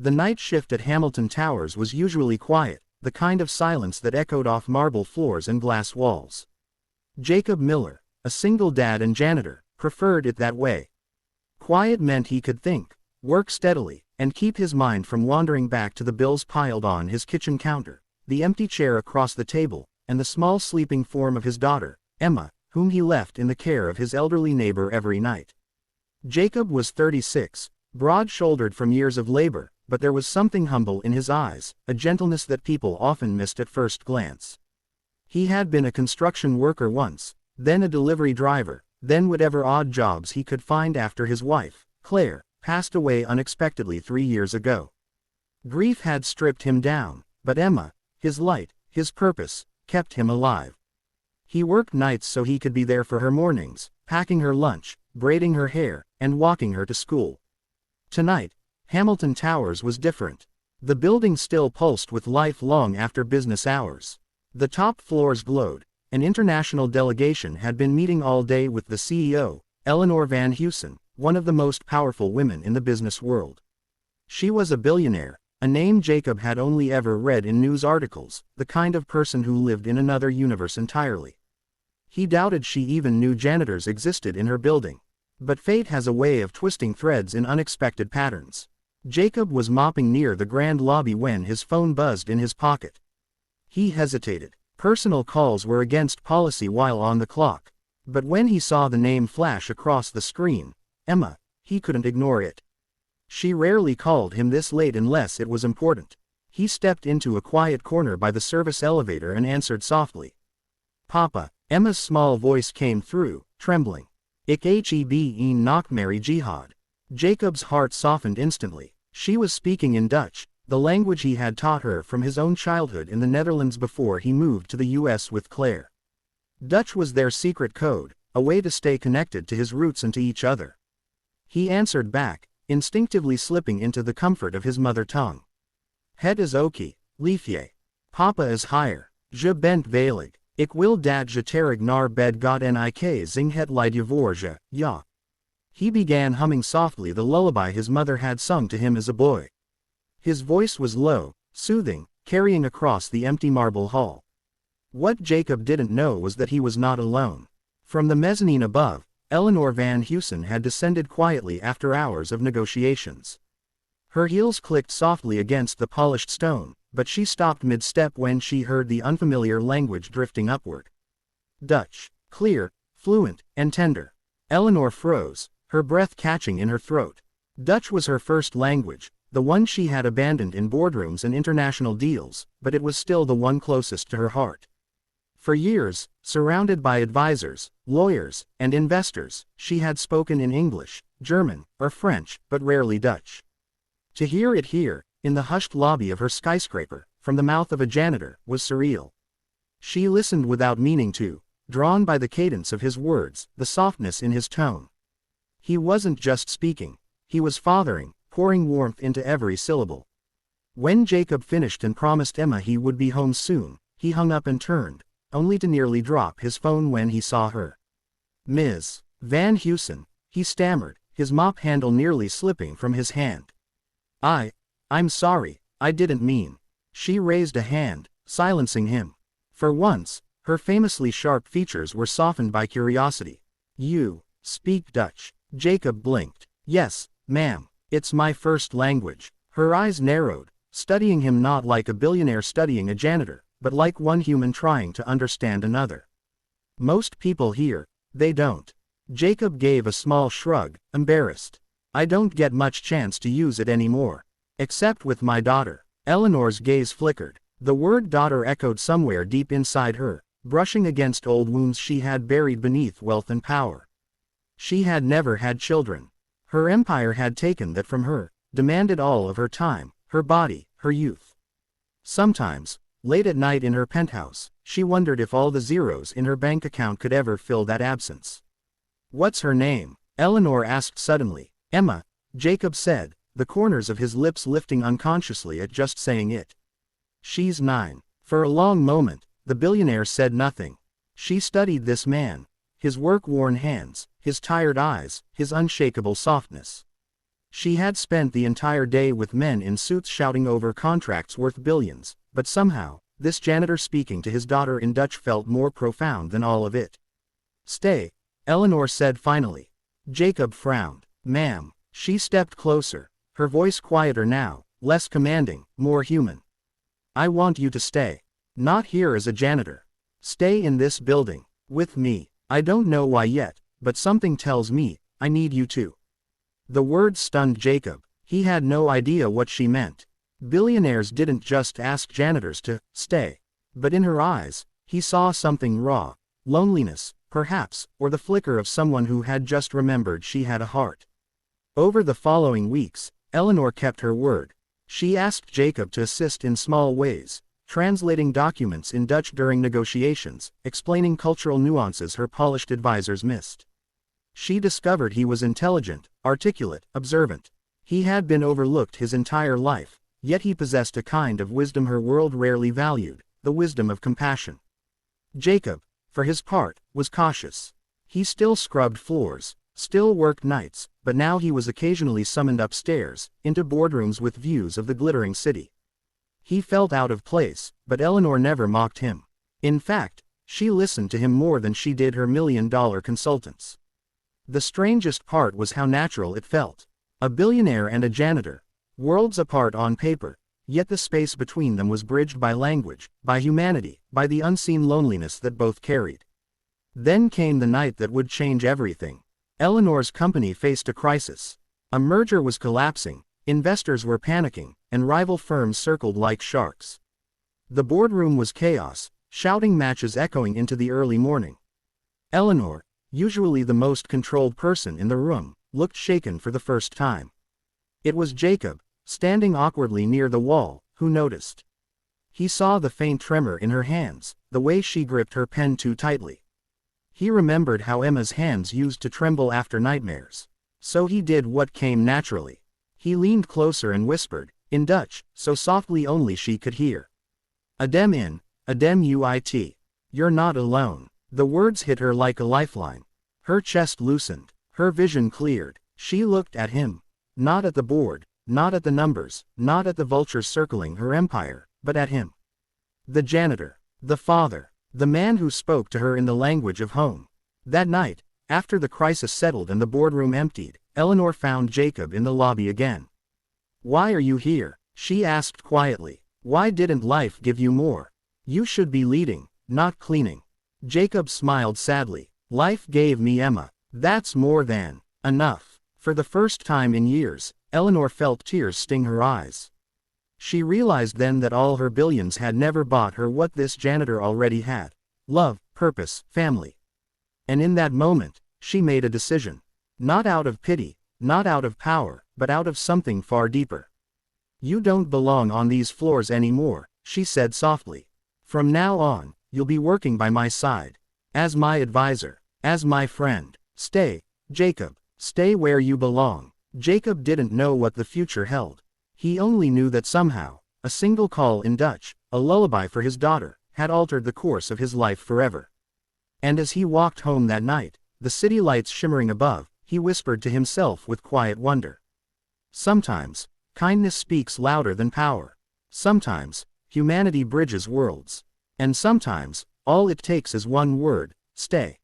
The night shift at Hamilton Towers was usually quiet, the kind of silence that echoed off marble floors and glass walls. Jacob Miller, a single dad and janitor, preferred it that way. Quiet meant he could think, work steadily, and keep his mind from wandering back to the bills piled on his kitchen counter, the empty chair across the table, and the small sleeping form of his daughter, Emma, whom he left in the care of his elderly neighbor every night. Jacob was 36, broad-shouldered from years of labor, but there was something humble in his eyes, a gentleness that people often missed at first glance. He had been a construction worker once, then a delivery driver, then whatever odd jobs he could find after his wife, Claire, passed away unexpectedly 3 years ago. Grief had stripped him down, but Emma, his light, his purpose, kept him alive. He worked nights so he could be there for her mornings, packing her lunch, braiding her hair, and walking her to school. Tonight, Hamilton Towers was different. The building still pulsed with life long after business hours. The top floors glowed. An international delegation had been meeting all day with the CEO, Eleanor Van Heusen, one of the most powerful women in the business world. She was a billionaire, a name Jacob had only ever read in news articles, the kind of person who lived in another universe entirely. He doubted she even knew janitors existed in her building. But fate has a way of twisting threads in unexpected patterns. Jacob was mopping near the grand lobby when his phone buzzed in his pocket. He hesitated. Personal calls were against policy while on the clock. But when he saw the name flash across the screen, Emma, he couldn't ignore it. She rarely called him this late unless it was important. He stepped into a quiet corner by the service elevator and answered softly. "Papa," Emma's small voice came through, trembling. "Ik heb een nachtmerrie jihad." Jacob's heart softened instantly. She was speaking in Dutch, the language he had taught her from his own childhood in the Netherlands before he moved to the US with Claire. Dutch was their secret code, a way to stay connected to his roots and to each other. He answered back, instinctively slipping into the comfort of his mother tongue. "Het is oké, liefje. Papa is higher. Je bent veilig. Ik wil dat je terug naar bed gaat en ik zing het liedje voor je, ja." He began humming softly the lullaby his mother had sung to him as a boy. His voice was low, soothing, carrying across the empty marble hall. What Jacob didn't know was that he was not alone. From the mezzanine above, Eleanor Van Heusen had descended quietly after hours of negotiations. Her heels clicked softly against the polished stone, but she stopped mid-step when she heard the unfamiliar language drifting upward. Dutch, clear, fluent, and tender. Eleanor froze, her breath catching in her throat. Dutch was her first language, the one she had abandoned in boardrooms and international deals, but it was still the one closest to her heart. For years, surrounded by advisors, lawyers, and investors, she had spoken in English, German, or French, but rarely Dutch. To hear it here, in the hushed lobby of her skyscraper, from the mouth of a janitor, was surreal. She listened without meaning to, drawn by the cadence of his words, the softness in his tone. He wasn't just speaking, he was fathering, pouring warmth into every syllable. When Jacob finished and promised Emma he would be home soon, he hung up and turned, only to nearly drop his phone when he saw her. "Ms. Van Heusen," he stammered, his mop handle nearly slipping from his hand. I'm sorry, I didn't mean." She raised a hand, silencing him. For once, her famously sharp features were softened by curiosity. "You speak Dutch?" Jacob blinked. "Yes, ma'am. It's my first language." Her eyes narrowed, studying him not like a billionaire studying a janitor, but like one human trying to understand another. "Most people here, they don't." Jacob gave a small shrug, embarrassed. "I don't get much chance to use it anymore. Except with my daughter." Eleanor's gaze flickered. The word daughter echoed somewhere deep inside her, brushing against old wounds she had buried beneath wealth and power. She had never had children. Her empire had taken that from her, demanded all of her time, her body, her youth. Sometimes, late at night in her penthouse, she wondered if all the zeros in her bank account could ever fill that absence. "What's her name?" Eleanor asked suddenly. "Emma," Jacob said, the corners of his lips lifting unconsciously at just saying it. "She's 9. For a long moment, the billionaire said nothing. She studied this man, his work-worn hands, his tired eyes, his unshakable softness. She had spent the entire day with men in suits shouting over contracts worth billions, but somehow, this janitor speaking to his daughter in Dutch felt more profound than all of it. "Stay," Eleanor said finally. Jacob frowned. "Ma'am." She stepped closer, her voice quieter now, less commanding, more human. "I want you to stay. Not here as a janitor. Stay in this building, with me. I don't know why yet, but something tells me, I need you to." The words stunned Jacob. He had no idea what she meant. Billionaires didn't just ask janitors to stay. But in her eyes, he saw something raw. Loneliness, perhaps, or the flicker of someone who had just remembered she had a heart. Over the following weeks, Eleanor kept her word. She asked Jacob to assist in small ways, translating documents in Dutch during negotiations, explaining cultural nuances her polished advisors missed. She discovered he was intelligent, articulate, observant. He had been overlooked his entire life, yet he possessed a kind of wisdom her world rarely valued, the wisdom of compassion. Jacob, for his part, was cautious. He still scrubbed floors, still worked nights, but now he was occasionally summoned upstairs, into boardrooms with views of the glittering city. He felt out of place, but Eleanor never mocked him. In fact, she listened to him more than she did her million-dollar consultants. The strangest part was how natural it felt. A billionaire and a janitor, worlds apart on paper, yet the space between them was bridged by language, by humanity, by the unseen loneliness that both carried. Then came the night that would change everything. Eleanor's company faced a crisis. A merger was collapsing, investors were panicking, and rival firms circled like sharks. The boardroom was chaos, shouting matches echoing into the early morning. Eleanor, usually the most controlled person in the room, looked shaken for the first time. It was Jacob, standing awkwardly near the wall, who noticed. He saw the faint tremor in her hands, the way she gripped her pen too tightly. He remembered how Emma's hands used to tremble after nightmares. So he did what came naturally. He leaned closer and whispered, in Dutch, so softly only she could hear. "Adem in, adem uit. You're not alone." The words hit her like a lifeline. Her chest loosened, her vision cleared. She looked at him. Not at the board, not at the numbers, not at the vultures circling her empire, but at him. The janitor, the father, the man who spoke to her in the language of home. That night, after the crisis settled and the boardroom emptied, Eleanor found Jacob in the lobby again. "Why are you here?" she asked quietly. "Why didn't life give you more? You should be leading, not cleaning." Jacob smiled sadly. "Life gave me Emma. That's more than enough." For the first time in years, Eleanor felt tears sting her eyes. She realized then that all her billions had never bought her what this janitor already had: love, purpose, family. And in that moment, she made a decision. Not out of pity, not out of power, but out of something far deeper. "You don't belong on these floors anymore," she said softly. "From now on, you'll be working by my side. As my advisor, as my friend. Stay, Jacob. Stay where you belong." Jacob didn't know what the future held. He only knew that somehow, a single call in Dutch, a lullaby for his daughter, had altered the course of his life forever. And as he walked home that night, the city lights shimmering above, he whispered to himself with quiet wonder. Sometimes, kindness speaks louder than power. Sometimes, humanity bridges worlds. And sometimes, all it takes is one word: stay.